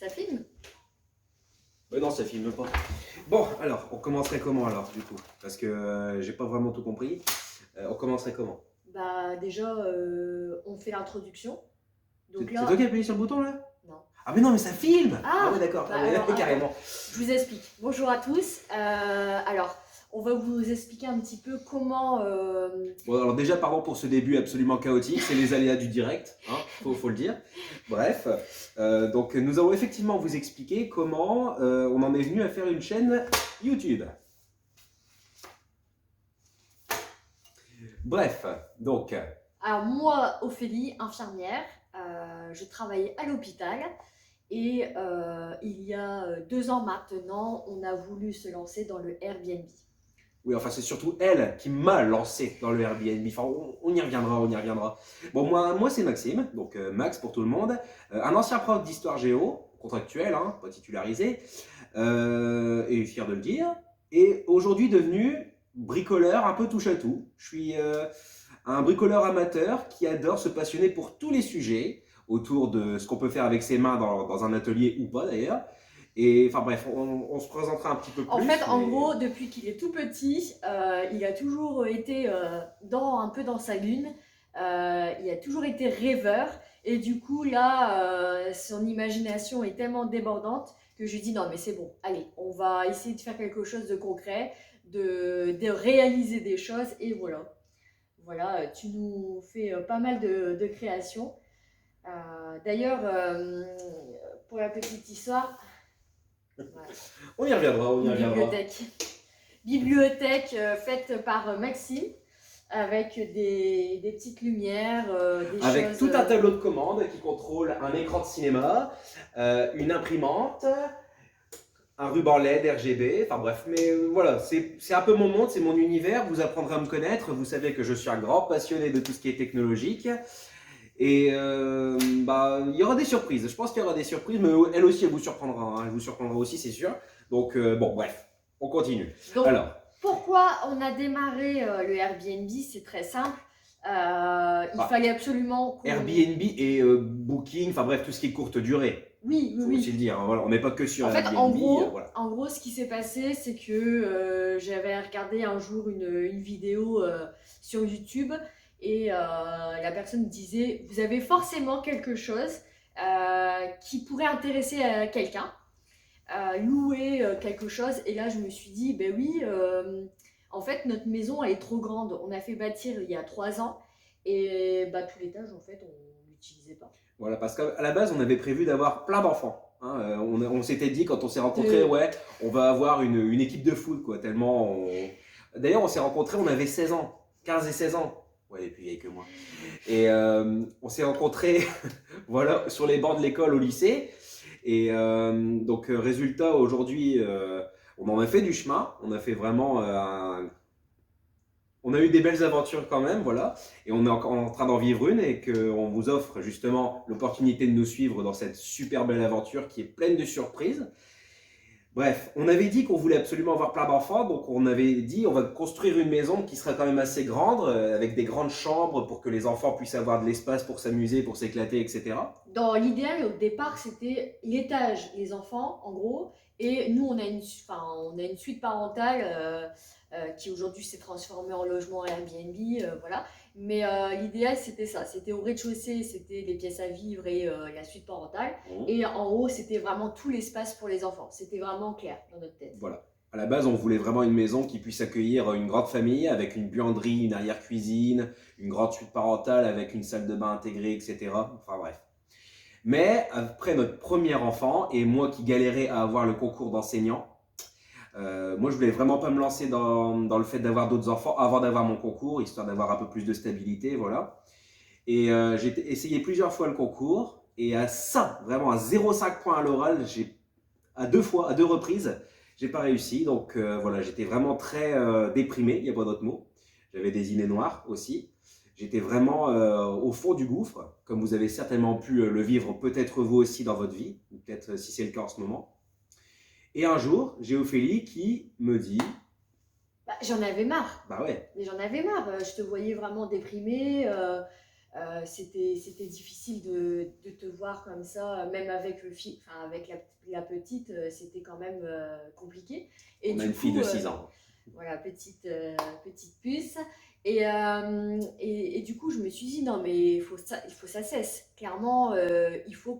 Ça filme? Non, ça filme pas. Bon, alors, on commencerait comment alors, du coup? Parce que j'ai pas vraiment tout compris. On commencerait comment? Bah déjà, on fait l'introduction. Donc C'est toi là, qui as appuyé sur le bouton là? non. Ah mais non, mais ça filme! Ah Ah, ouais, d'accord, bah ah ouais, alors, attends, carrément. je vous explique. Bonjour à tous. Alors, on va vous expliquer un petit peu comment. Bon, alors déjà, pardon pour ce début absolument chaotique, c'est les aléas du direct, hein, faut le dire. Bref, donc nous allons effectivement vous expliquer comment on en est venu à faire une chaîne YouTube. Bref, donc, Alors moi, Ophélie, infirmière, je travaille à l'hôpital et il y a 2 ans maintenant, on a voulu se lancer dans le Airbnb. oui, enfin c'est surtout elle qui m'a lancé dans le Airbnb. Enfin, on y reviendra, on y reviendra. Bon, moi c'est Maxime, donc Max pour tout le monde, un ancien prof d'histoire géo, contractuel, hein, pas titularisé, et fier de le dire, et aujourd'hui devenu bricoleur un peu touche à tout. Je suis un bricoleur amateur qui adore se passionner pour tous les sujets autour de ce qu'on peut faire avec ses mains dans un atelier ou pas d'ailleurs. Et enfin bref, on se présentera un petit peu plus. En fait, en mais- gros, depuis qu'il est tout petit, il a toujours été un peu dans sa lune. Il a toujours été rêveur. Et du coup, là, son imagination est tellement débordante que je lui dis non, mais c'est bon, allez, on va essayer de faire quelque chose de concret, de réaliser des choses. Et voilà. Voilà, tu nous fais pas mal de créations. D'ailleurs, pour la petite histoire, voilà. On y reviendra, on y Une reviendra. bibliothèque faite par Maxime avec des petites lumières, des Avec choses. tout un tableau de commande qui contrôle un écran de cinéma, une imprimante, un ruban LED RGB, enfin bref, mais voilà, c'est un peu mon monde, c'est mon univers, vous apprendrez à me connaître, vous savez que je suis un grand passionné de tout ce qui est technologique, et bah, il y aura des surprises, je pense qu'il y aura des surprises, mais elle aussi elle vous surprendra, hein, elle vous surprendra aussi c'est sûr, donc bon bref, on continue. Donc, Alors, pourquoi on a démarré le Airbnb? C'est très simple. Il fallait absolument qu'on... Airbnb et Booking, enfin bref, tout ce qui est courte durée. Oui, Faut aussi le dire, hein, voilà, on n'est pas que sur En fait, Airbnb. Voilà. en gros, ce qui s'est passé, c'est que j'avais regardé un jour une vidéo sur YouTube et la personne disait, vous avez forcément quelque chose qui pourrait intéresser quelqu'un, louer quelque chose. Et là, je me suis dit, ben oui, en fait, notre maison, elle est trop grande. On a fait bâtir il y a 3 ans et bah, tout l'étage, en fait, on l'utilisait pas. Voilà, parce qu'à la base, on avait prévu d'avoir plein d'enfants. Hein, on s'était dit quand on s'est rencontrés, ouais, on va avoir une équipe de foot, quoi, tellement D'ailleurs, on s'est rencontrés, on avait 16 ans, 15 et 16 ans. Ouais, elle est plus vieille que moi. Et on s'est rencontrés voilà, sur les bancs de l'école au lycée. Et donc, résultat, aujourd'hui, on en a fait du chemin. On a fait vraiment on a eu des belles aventures quand même, voilà, et on est en train d'en vivre une et qu'on vous offre justement l'opportunité de nous suivre dans cette super belle aventure qui est pleine de surprises. Bref, on avait dit qu'on voulait absolument avoir plein d'enfants, donc on avait dit on va construire une maison qui sera quand même assez grande, avec des grandes chambres pour que les enfants puissent avoir de l'espace pour s'amuser, pour s'éclater, etc. Dans l'idéal, au départ, c'était l'étage, les enfants, en gros. Et nous, on a une suite parentale qui aujourd'hui s'est transformée en logement Airbnb, voilà. Mais l'idéal, c'était ça. C'était au rez-de-chaussée, c'était les pièces à vivre et la suite parentale. Et en haut, c'était vraiment tout l'espace pour les enfants. C'était vraiment clair dans notre tête. Voilà. À la base, on voulait vraiment une maison qui puisse accueillir une grande famille avec une buanderie, une arrière-cuisine, une grande suite parentale avec une salle de bain intégrée, etc. Enfin bref. Mais après notre premier enfant, et moi qui galérais à avoir le concours d'enseignant, moi je voulais vraiment pas me lancer dans le fait d'avoir d'autres enfants avant d'avoir mon concours, histoire d'avoir un peu plus de stabilité, voilà. Et j'ai essayé plusieurs fois le concours, et à ça, vraiment à 0,5 points à l'oral, à deux reprises, j'ai pas réussi. Donc voilà, j'étais vraiment très déprimé, il n'y a pas d'autre mot. J'avais des idées noires aussi. J'étais vraiment au fond du gouffre, comme vous avez certainement pu le vivre peut-être vous aussi dans votre vie, ou peut-être si c'est le cas en ce moment. Et un jour, j'ai Ophélie qui me dit... Bah, j'en avais marre. Bah ouais. Mais j'en avais marre. Je te voyais vraiment déprimé. C'était difficile de te voir comme ça, même avec enfin, avec la petite, c'était quand même compliqué. Et On a du une fille coup, de 6 ans. voilà, petite puce. Et du coup, je me suis dit, non, mais il faut ça cesse. Clairement, il faut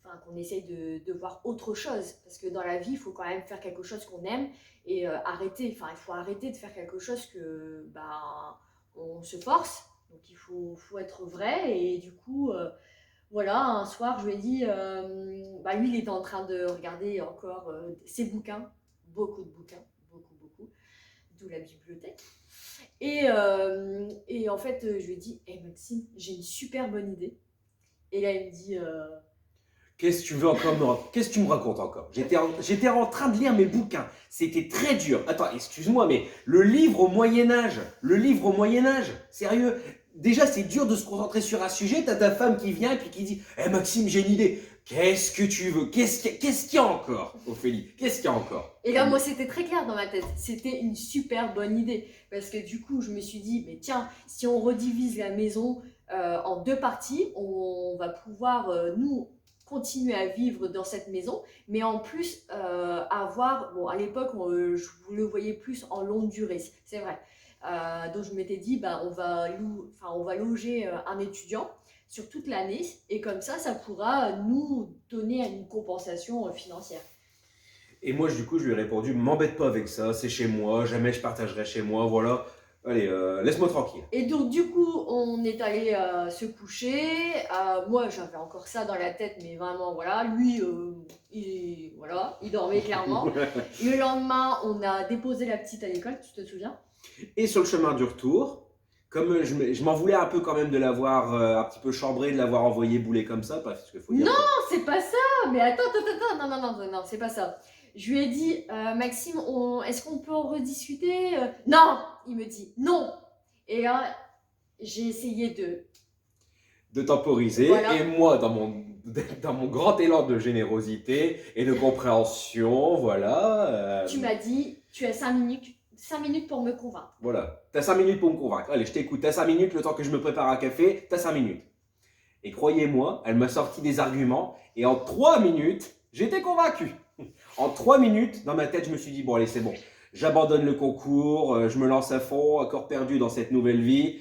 enfin, qu'on essaye de voir autre chose. Parce que dans la vie, il faut quand même faire quelque chose qu'on aime et arrêter. Enfin, il faut arrêter de faire quelque chose que, ben, on se force. Donc, faut être vrai. Et du coup, voilà, un soir, je lui ai dit, bah, lui, il était en train de regarder encore ses bouquins, beaucoup de bouquins, beaucoup, d'où la bibliothèque. Et en fait, je lui ai dit, hey, Maxime, j'ai une super bonne idée. Et là, il me dit, Qu'est-ce que tu veux encore Qu'est-ce que tu me racontes encore? J'étais en train de lire mes bouquins. C'était très dur. Attends, excuse-moi, mais le livre au Moyen-Âge, sérieux. Déjà, c'est dur de se concentrer sur un sujet. T'as ta femme qui vient et puis qui dit Eh Maxime, j'ai une idée. Qu'est-ce que tu veux Qu'est-ce qu'il y a encore, Ophélie? Qu'est-ce qu'il y a encore? et là, moi, c'était très clair dans ma tête. C'était une super bonne idée. Parce que du coup, je me suis dit, mais tiens, si on redivise la maison en deux parties, on va pouvoir, nous, continuer à vivre dans cette maison, mais en plus avoir, bon, à l'époque, je le voyais plus en longue durée, c'est vrai. Donc, je m'étais dit, bah, on va loger un étudiant sur toute l'année, et comme ça pourra nous donner une compensation financière. Et moi, du coup, je lui ai répondu M'embête pas avec ça, c'est chez moi, jamais je partagerai chez moi, voilà. Allez, laisse-moi tranquille. Et donc, du coup, on est allé se coucher. Moi, j'avais encore ça dans la tête, mais vraiment, voilà. Lui, voilà, il dormait clairement. Le lendemain, on a déposé la petite à l'école, tu te souviens? Et sur le chemin du retour, comme je m'en voulais un peu quand même de l'avoir un petit peu chambré, de l'avoir envoyé bouler comme ça, parce qu'il faut dire Non, que c'est pas ça. Mais attends. Non, c'est pas ça. Je lui ai dit, Maxime, est-ce qu'on peut en rediscuter? Non, il me dit non. Et là, j'ai essayé de temporiser. voilà. Et moi, dans mon grand élan de générosité et de compréhension, voilà. Tu m'as dit, tu as 5 minutes pour me convaincre. Voilà. T'as 5 minutes pour me convaincre. Allez, je t'écoute. T'as 5 minutes, le temps que je me prépare un café, t'as 5 minutes. Et croyez-moi, elle m'a sorti des arguments. Et en 3 minutes, j'étais convaincu. En 3 minutes, dans ma tête, je me suis dit, bon, allez, c'est bon. J'abandonne le concours, je me lance à fond, accord perdu dans cette nouvelle vie.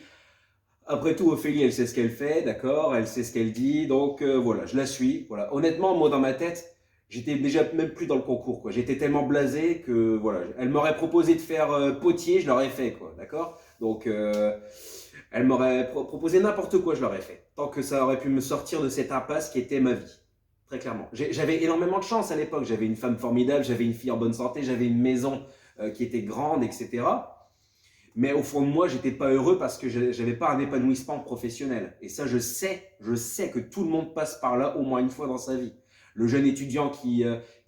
Après tout, Ophélie, elle sait ce qu'elle fait, d'accord? Elle sait ce qu'elle dit, donc voilà, je la suis. Voilà. Honnêtement, moi, dans ma tête, j'étais déjà même plus dans le concours, quoi. J'étais tellement blasé que, voilà, elle m'aurait proposé de faire potier, je l'aurais fait, quoi, d'accord? Donc, elle m'aurait proposé n'importe quoi, je l'aurais fait. Tant que ça aurait pu me sortir de cette impasse qui était ma vie. Très clairement. J'avais énormément de chance à l'époque. J'avais une femme formidable, j'avais une fille en bonne santé, j'avais une maison qui était grande, etc. Mais au fond de moi, j'étais pas heureux parce que j'avais pas un épanouissement professionnel. Et ça, je sais que tout le monde passe par là au moins une fois dans sa vie. Le jeune étudiant qui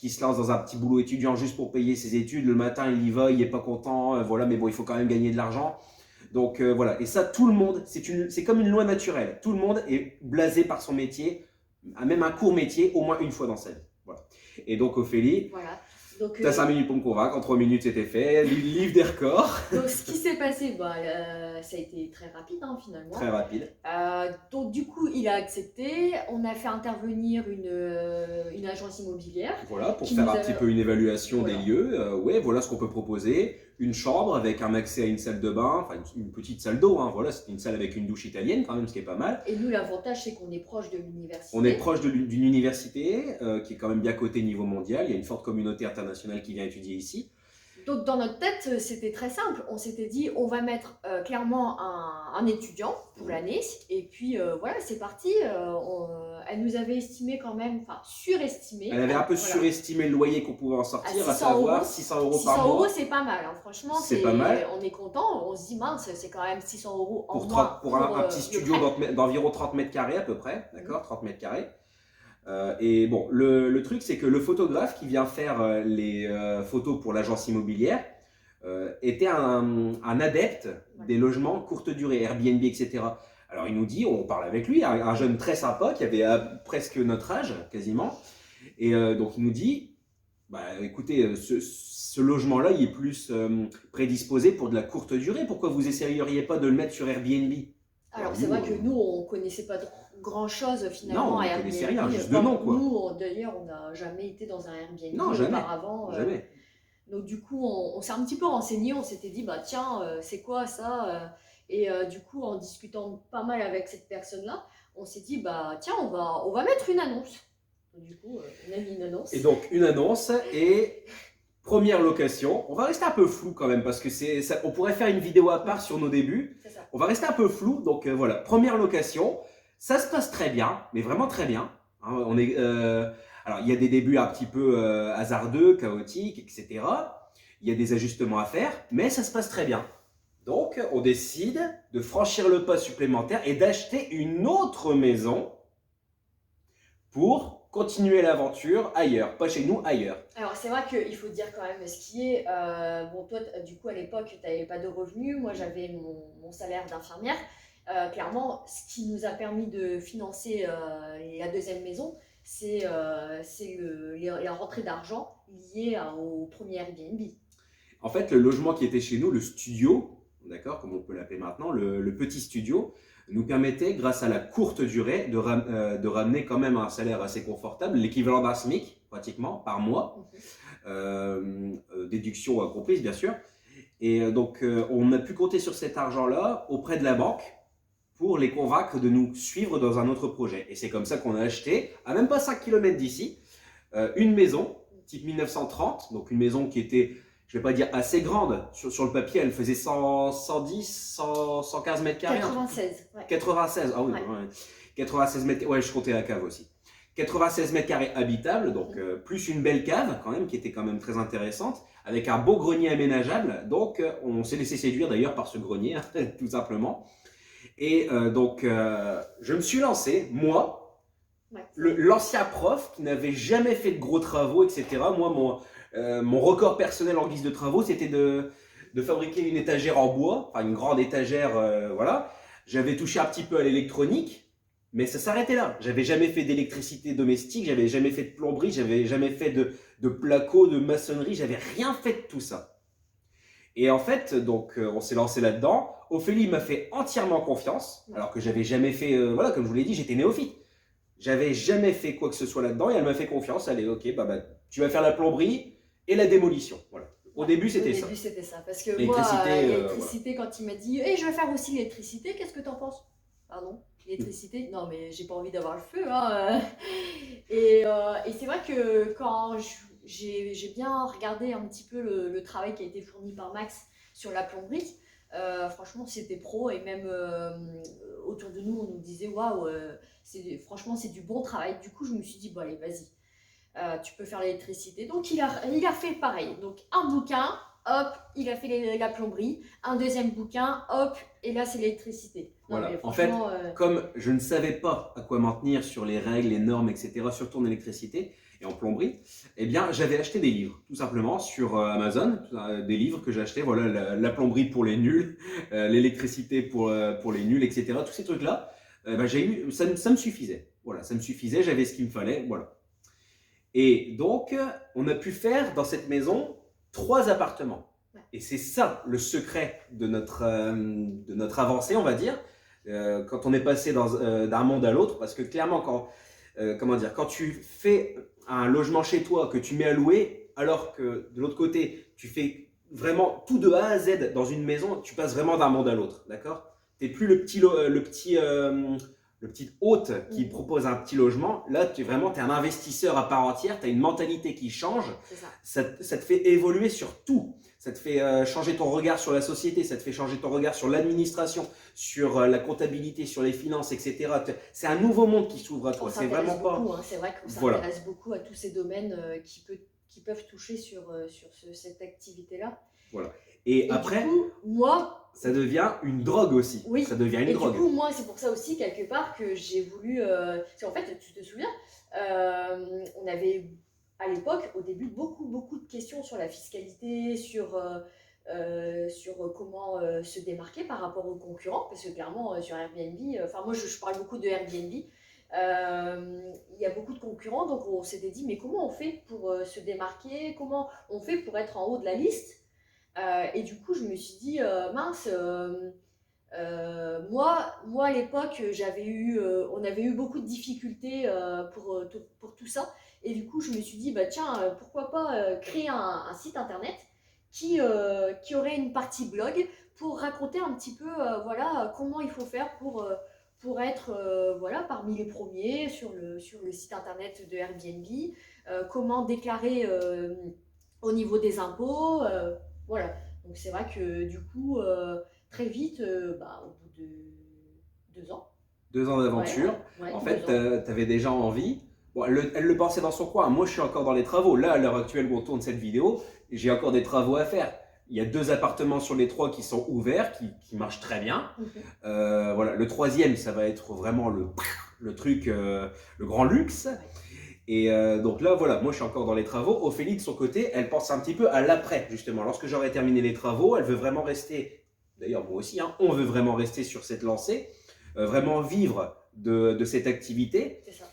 se lance dans un petit boulot étudiant juste pour payer ses études, le matin, il y va, il est pas content, voilà, mais bon, il faut quand même gagner de l'argent. Donc voilà, et ça, tout le monde, c'est comme une loi naturelle. Tout le monde est blasé par son métier, même un court métier, au moins une fois dans sa vie. Voilà. Et donc, Ophélie, Voilà. Donc, t'as 5 minutes pour me convaincre, en 3 minutes c'était fait, livre des records. donc, ce qui s'est passé, bah, ça a été très rapide hein, finalement. Très rapide. Donc du coup, il a accepté. On a fait intervenir une agence immobilière. Voilà, pour Qui faire nous un a- petit peu une évaluation Voilà. des lieux. Ouais, voilà ce qu'on peut proposer. Une chambre avec un accès à une salle de bain, enfin une petite salle d'eau, hein, voilà, c'est une salle avec une douche italienne quand même, ce qui est pas mal. Et nous, l'avantage, c'est qu'on est proche de l'université. On est proche d'une université qui est quand même bien cotée niveau mondial. Il y a une forte communauté internationale qui vient étudier ici. Donc dans notre tête, c'était très simple. On s'était dit, on va mettre clairement un étudiant pour l'année. Et puis voilà, c'est parti. Elle nous avait estimé quand même, enfin surestimé. Elle avait un peu Voilà. surestimé le loyer qu'on pouvait en sortir, À à savoir 600 600 € 600 par euros, mois. c'est pas mal. Hein. Franchement, C'est pas mal. On est content. On se dit, mince, c'est quand même 600 euros en Pour, moins. pour un petit le studio prêt. d'environ 30 mètres carrés à peu près, d'accord, 30 mètres carrés. Et bon, le truc, c'est que le photographe qui vient faire les photos pour l'agence immobilière était un adepte des logements courte durée, Airbnb, etc. Alors il nous dit, on parle avec lui, un jeune très sympa qui avait presque notre âge, quasiment. Et donc il nous dit, bah, écoutez, ce logement-là, il est plus prédisposé pour de la courte durée. Pourquoi vous essayeriez pas de le mettre sur Airbnb? Alors c'est vrai que nous, on connaissait pas grand-chose non, finalement on à ne connaissait Airbnb. rien, juste de nom, quoi. Nous, d'ailleurs, on n'a jamais été dans un Airbnb Non, jamais, auparavant. jamais. Donc du coup, on s'est un petit peu renseigné, on s'était dit, bah tiens, c'est quoi ça Et du coup, en discutant pas mal avec cette personne-là, on s'est dit, bah tiens, on va mettre une annonce. Donc, du coup, on a mis une annonce. Et donc, une annonce et première location. On va rester un peu flou quand même parce que on pourrait faire une vidéo à part sur nos débuts. C'est ça. On va rester un peu flou. Donc voilà, première location. Ça se passe très bien, mais vraiment très bien. Hein, alors, il y a des débuts un petit peu hasardeux, chaotiques, etc. Il y a des ajustements à faire, mais ça se passe très bien. Donc, on décide de franchir le pas supplémentaire et d'acheter une autre maison pour continuer l'aventure ailleurs. Pas chez nous, ailleurs. Alors c'est vrai qu'il faut dire quand même ce qui est, bon toi du coup à l'époque tu n'avais pas de revenus, moi j'avais mon salaire d'infirmière. Clairement ce qui nous a permis de financer la deuxième maison, c'est la rentrée d'argent liée au premier Airbnb. En fait, le logement qui était chez nous, le studio, d'accord, comme on peut l'appeler maintenant, le petit studio, nous permettait, grâce à la courte durée, de ramener quand même un salaire assez confortable, l'équivalent d'un SMIC, pratiquement, par mois, déduction comprise, bien sûr. Et donc, on a pu compter sur cet argent-là auprès de la banque pour les convaincre de nous suivre dans un autre projet. Et c'est comme ça qu'on a acheté, à même pas 5 km d'ici, une maison, type 1930, donc une maison qui était, je ne vais pas dire assez grande, sur le papier, elle faisait 110, 115 mètres carrés. 96. Ouais. 96, ah oui, Ouais. 96 mètres, ouais, je comptais la cave aussi. 96 mètres carrés habitables, donc plus une belle cave quand même, qui était quand même très intéressante, avec un beau grenier aménageable. Donc on s'est laissé séduire d'ailleurs par ce grenier, tout simplement. Et donc je me suis lancé, moi, Ouais. l'ancien prof qui n'avait jamais fait de gros travaux, etc. Moi, mon record personnel en guise de travaux, c'était de fabriquer une étagère en bois, enfin une grande étagère, voilà. J'avais touché un petit peu à l'électronique, mais ça s'arrêtait là. J'avais jamais fait d'électricité domestique, j'avais jamais fait de plomberie, j'avais jamais fait de placo, de maçonnerie, j'avais rien fait de tout ça. Et en fait, donc, on s'est lancé là-dedans. Ophélie m'a fait entièrement confiance, alors que j'avais jamais fait, voilà, comme je vous l'ai dit, j'étais néophyte. J'avais jamais fait quoi que ce soit là-dedans et elle m'a fait confiance. Elle est ok, tu vas faire la plomberie et la démolition. Voilà. Au début, c'était ça. Au début, c'était ça. Parce que moi, l'électricité, l'électricité, quand il m'a dit hey, je vais faire aussi l'électricité, qu'est-ce que t'en penses? Pardon? L'électricité? Non, mais j'ai pas envie d'avoir le feu. Hein. Et c'est vrai que quand j'ai bien regardé un petit peu le travail qui a été fourni par Max sur la plomberie, franchement, c'était pro. Et même autour de nous, on nous disait waouh, franchement, c'est du bon travail. Du coup, je me suis dit, bon, allez, vas-y. Tu peux faire l'électricité. Donc il a fait pareil. Donc un bouquin, hop, il a fait la plomberie. Un deuxième bouquin, hop, et là c'est l'électricité. Voilà. En fait, comme je ne savais pas à quoi m'en tenir sur les règles, les normes, etc., surtout en électricité et en plomberie, eh bien j'avais acheté des livres, tout simplement, sur Amazon, des livres que j'ai achetés, voilà, la plomberie pour les nuls, l'électricité pour les nuls, etc., tous ces trucs-là, ça me suffisait. Voilà, ça me suffisait, j'avais ce qu'il me fallait, voilà. Et donc, on a pu faire dans cette maison 3 appartements. Et c'est ça le secret de notre avancée, on va dire, quand on est passé d'un monde à l'autre. Parce que clairement, quand tu fais un logement chez toi que tu mets à louer, alors que de l'autre côté, tu fais vraiment tout de A à Z dans une maison, tu passes vraiment d'un monde à l'autre, d'accord? Tu n'es plus le petit hôte qui propose un petit logement. Là, tu es un investisseur à part entière, tu as une mentalité qui change, ça te fait évoluer sur tout. Ça te fait changer ton regard sur la société, ça te fait changer ton regard sur l'administration, sur la comptabilité, sur les finances, etc. C'est un nouveau monde qui s'ouvre à toi. C'est vraiment beaucoup, pas... C'est vrai qu'on s'intéresse beaucoup à tous ces domaines qui peuvent toucher sur cette activité-là. Voilà. Et après, du coup, moi, ça devient une drogue aussi. Oui. Ça devient une drogue. Du coup, moi, c'est pour ça aussi, quelque part, que j'ai voulu... En fait, tu te souviens, on avait, à l'époque, au début, beaucoup de questions sur la fiscalité, sur comment se démarquer par rapport aux concurrents, parce que clairement, sur Airbnb, moi, je parle beaucoup de Airbnb, il y a beaucoup de concurrents, donc on s'était dit, mais comment on fait pour se démarquer? Comment on fait pour être en haut de la liste? Et du coup, je me suis dit, mince, Moi, à l'époque, on avait eu beaucoup de difficultés pour tout ça. Et du coup, je me suis dit, bah tiens, pourquoi pas créer un site internet qui aurait une partie blog pour raconter un petit peu, voilà, comment il faut faire pour être, voilà, parmi les premiers sur le site internet de Airbnb, comment déclarer au niveau des impôts, voilà. Donc c'est vrai que du coup, très vite, au bout de 2 ans. 2 ans d'aventure. Ouais, En fait, 2 ans. tu avais déjà envie. Bon, elle le pensait dans son coin. Moi, je suis encore dans les travaux. Là, à l'heure actuelle où on tourne cette vidéo, j'ai encore des travaux à faire. Il y a 2 appartements sur les 3 qui sont ouverts, qui marchent très bien. Voilà, le troisième, ça va être vraiment le truc, le grand luxe. Et donc là, voilà, moi je suis encore dans les travaux. Ophélie, de son côté, elle pense un petit peu à l'après, justement. Lorsque j'aurai terminé les travaux, elle veut vraiment rester, d'ailleurs moi aussi, hein, on veut vraiment rester sur cette lancée, vraiment vivre de cette activité C'est ça.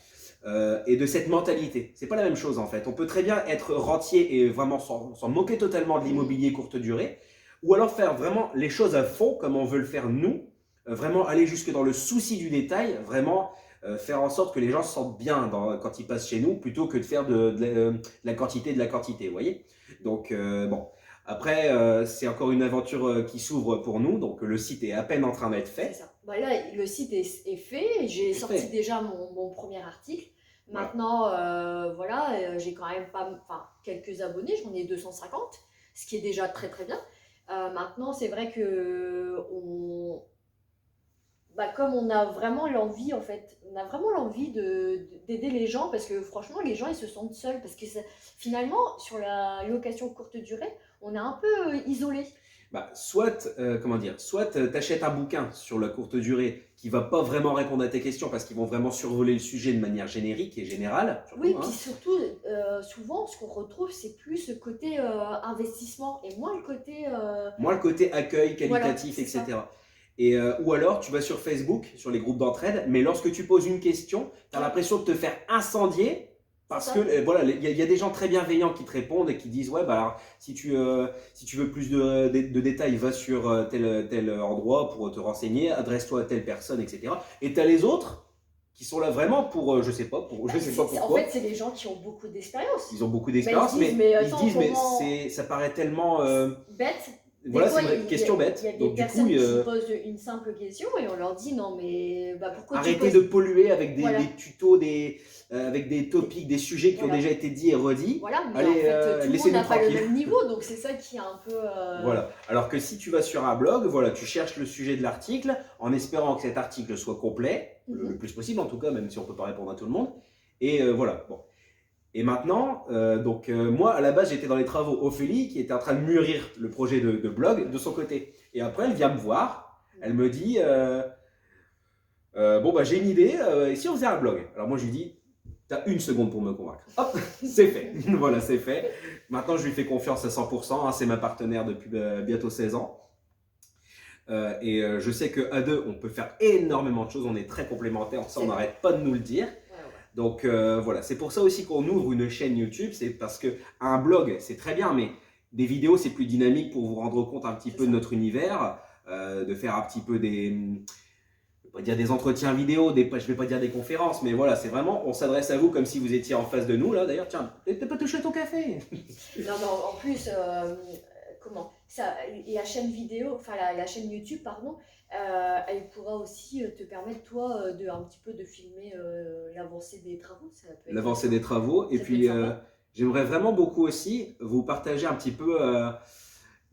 et de cette mentalité. C'est pas la même chose en fait. On peut très bien être rentier et vraiment s'en moquer totalement de l'immobilier courte durée, ou alors faire vraiment les choses à fond, comme on veut le faire nous, vraiment aller jusque dans le souci du détail, vraiment faire en sorte que les gens se sentent bien quand ils passent chez nous, plutôt que de faire de la quantité de la quantité, vous voyez. Donc bon, après c'est encore une aventure qui s'ouvre pour nous, donc le site est à peine en train d'être C'est fait. ça. Bah là, le site est fait. J'ai sorti Fait. déjà mon premier article. Voilà. Maintenant, voilà, j'ai quand même pas, enfin, quelques abonnés. J'en ai 250, ce qui est déjà très très bien. Maintenant, c'est vrai que comme on a vraiment l'envie, en fait, on a vraiment l'envie d'aider les gens parce que franchement, les gens, ils se sentent seuls parce que finalement, sur la location courte durée, on est un peu isolé. Soit, comment dire, soit t'achètes un bouquin sur la courte durée qui va pas vraiment répondre à tes questions parce qu'ils vont vraiment survoler le sujet de manière générique et générale. Surtout, Oui, hein. puis surtout, souvent, ce qu'on retrouve, c'est plus ce côté investissement et moins le côté. Moins le côté accueil Voilà, qualitatif, c'est ça. etc. Et, ou alors, tu vas sur Facebook, sur les groupes d'entraide, mais lorsque tu poses une question, tu as l'impression de te faire incendier parce que voilà, il y a des gens très bienveillants qui te répondent et qui disent ouais, bah alors, si tu veux plus de détails, va sur tel endroit pour te renseigner, adresse-toi à telle personne, etc. Et tu as les autres qui sont là vraiment pour, je sais pas, je sais pas pourquoi. En fait, c'est des gens qui ont beaucoup d'expérience. Ils ont beaucoup d'expérience, mais ils se disent, mais ça paraît tellement bête. voilà, c'est une question bête. Il y a des Donc, du coup, personnes qui posent une simple question et on leur dit non, mais pourquoi arrêtez de polluer avec des tutos, avec des topics, des sujets qui ont déjà été dits et redits. Voilà, mais allez, en fait, tout le monde n'a pas le tranquille. même niveau, donc c'est ça qui est un peu. Voilà. Alors que si tu vas sur un blog, voilà, tu cherches le sujet de l'article en espérant que cet article soit complet, le plus possible en tout cas, même si on ne peut pas répondre à tout le monde. Et voilà. Bon. Et maintenant, moi, à la base, j'étais dans les travaux. Ophélie, qui était en train de mûrir le projet de blog de son côté. Et après, elle vient me voir. Elle me dit bon, bah, j'ai une idée. Et si on faisait un blog? Alors, moi, je lui dis t'as 1 seconde pour me convaincre. Hop, c'est fait. Voilà, c'est fait. Maintenant, je lui fais confiance à 100%. Hein, c'est ma partenaire depuis bientôt 16 ans. Et je sais qu'à deux, on peut faire énormément de choses. On est très complémentaires. Ça, on n'arrête pas de nous le dire. Donc voilà, c'est pour ça aussi qu'on ouvre une chaîne YouTube, c'est parce qu'un blog, c'est très bien, mais des vidéos, c'est plus dynamique pour vous rendre compte un petit peu de notre univers, de faire un petit peu je vais pas dire des entretiens vidéo, je vais pas dire des conférences, mais voilà, c'est vraiment, on s'adresse à vous comme si vous étiez en face de nous, là, d'ailleurs, tiens, t'as pas touché à ton café? Non, en plus, comment ça, la chaîne vidéo, enfin la chaîne YouTube, pardon, elle pourra aussi te permettre, toi, de un petit peu de filmer l'avancée des travaux. L'avancée des travaux, et puis j'aimerais vraiment beaucoup aussi vous partager un petit peu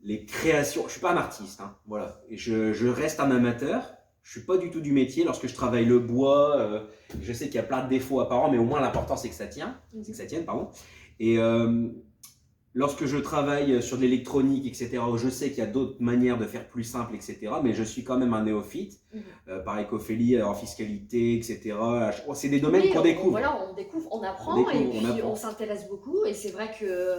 les créations. Je suis pas un artiste, hein, voilà, et je reste un amateur. Je suis pas du tout du métier. Lorsque je travaille le bois, je sais qu'il y a plein de défauts apparents, mais au moins l'important c'est que ça tienne, pardon. Et lorsque je travaille sur de l'électronique, etc., je sais qu'il y a d'autres manières de faire plus simple, etc., mais je suis quand même un néophyte. Pareil qu'Ophélie en fiscalité, etc. C'est des domaines qu'on découvre. Voilà, on découvre, on apprend, et puis on s'intéresse beaucoup. Et c'est vrai que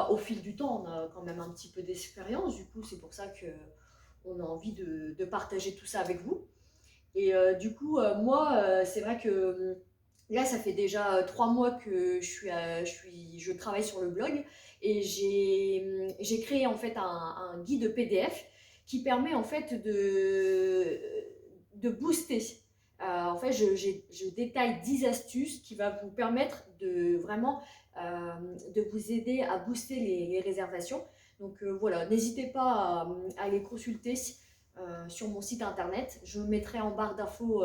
au fil du temps, on a quand même un petit peu d'expérience. Du coup, c'est pour ça qu'on a envie de partager tout ça avec vous. Et du coup, moi, c'est vrai que là, ça fait déjà 3 mois que je travaille sur le blog et j'ai créé en fait un guide PDF qui permet en fait de booster. En fait, je détaille 10 astuces qui va vous permettre de vraiment de vous aider à booster les réservations. Donc voilà, n'hésitez pas à les consulter sur mon site internet. Je mettrai en barre d'infos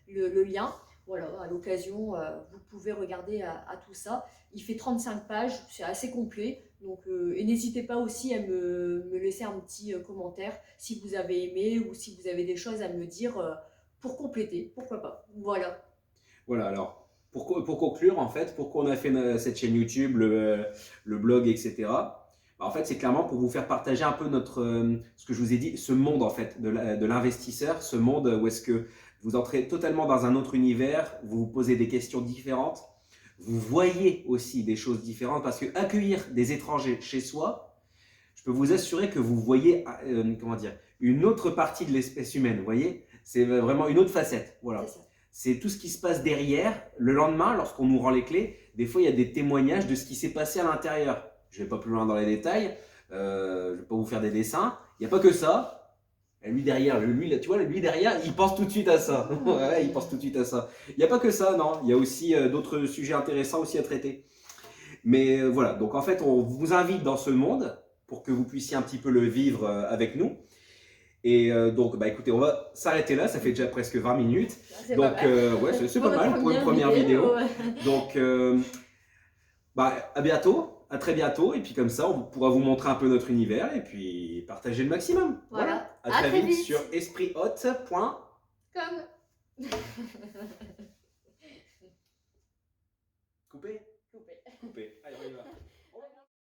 le lien. Voilà, à l'occasion, vous pouvez regarder à tout ça. Il fait 35 pages, c'est assez complet. Donc, et n'hésitez pas aussi à me laisser un petit commentaire si vous avez aimé ou si vous avez des choses à me dire pour compléter, pourquoi pas. Voilà. Voilà, alors, pour conclure, en fait, pourquoi on a fait cette chaîne YouTube, le blog, etc. Bah, en fait, c'est clairement pour vous faire partager un peu ce que je vous ai dit, ce monde, en fait, de l'investisseur, ce monde où est-ce que vous entrez totalement dans un autre univers, vous vous posez des questions différentes, vous voyez aussi des choses différentes, parce que accueillir des étrangers chez soi, je peux vous assurer que vous voyez, comment dire, une autre partie de l'espèce humaine, vous voyez? C'est vraiment une autre facette, voilà. C'est ça. C'est tout ce qui se passe derrière. Le lendemain, lorsqu'on nous rend les clés, des fois, il y a des témoignages de ce qui s'est passé à l'intérieur. Je ne vais pas plus loin dans les détails. Je ne vais pas vous faire des dessins. Il n'y a pas que ça. Et lui derrière, tu vois, lui derrière, il pense tout de suite à ça. Ouais, il pense tout de suite à ça. Il n'y a pas que ça, non. Il y a aussi d'autres sujets intéressants aussi à traiter. Mais voilà, donc en fait, on vous invite dans ce monde pour que vous puissiez un petit peu le vivre avec nous. Et donc, bah écoutez, on va s'arrêter là, ça fait déjà presque 20 minutes. Donc, ouais, c'est pas mal pour une première vidéo. Ouais. Donc, bah, à bientôt, à très bientôt. Et puis comme ça, on pourra vous montrer un peu notre univers et puis partager le maximum. Voilà. À très vite sur esprithot. Comme. Coupé. Coupé. Coupé. Allez, on y va.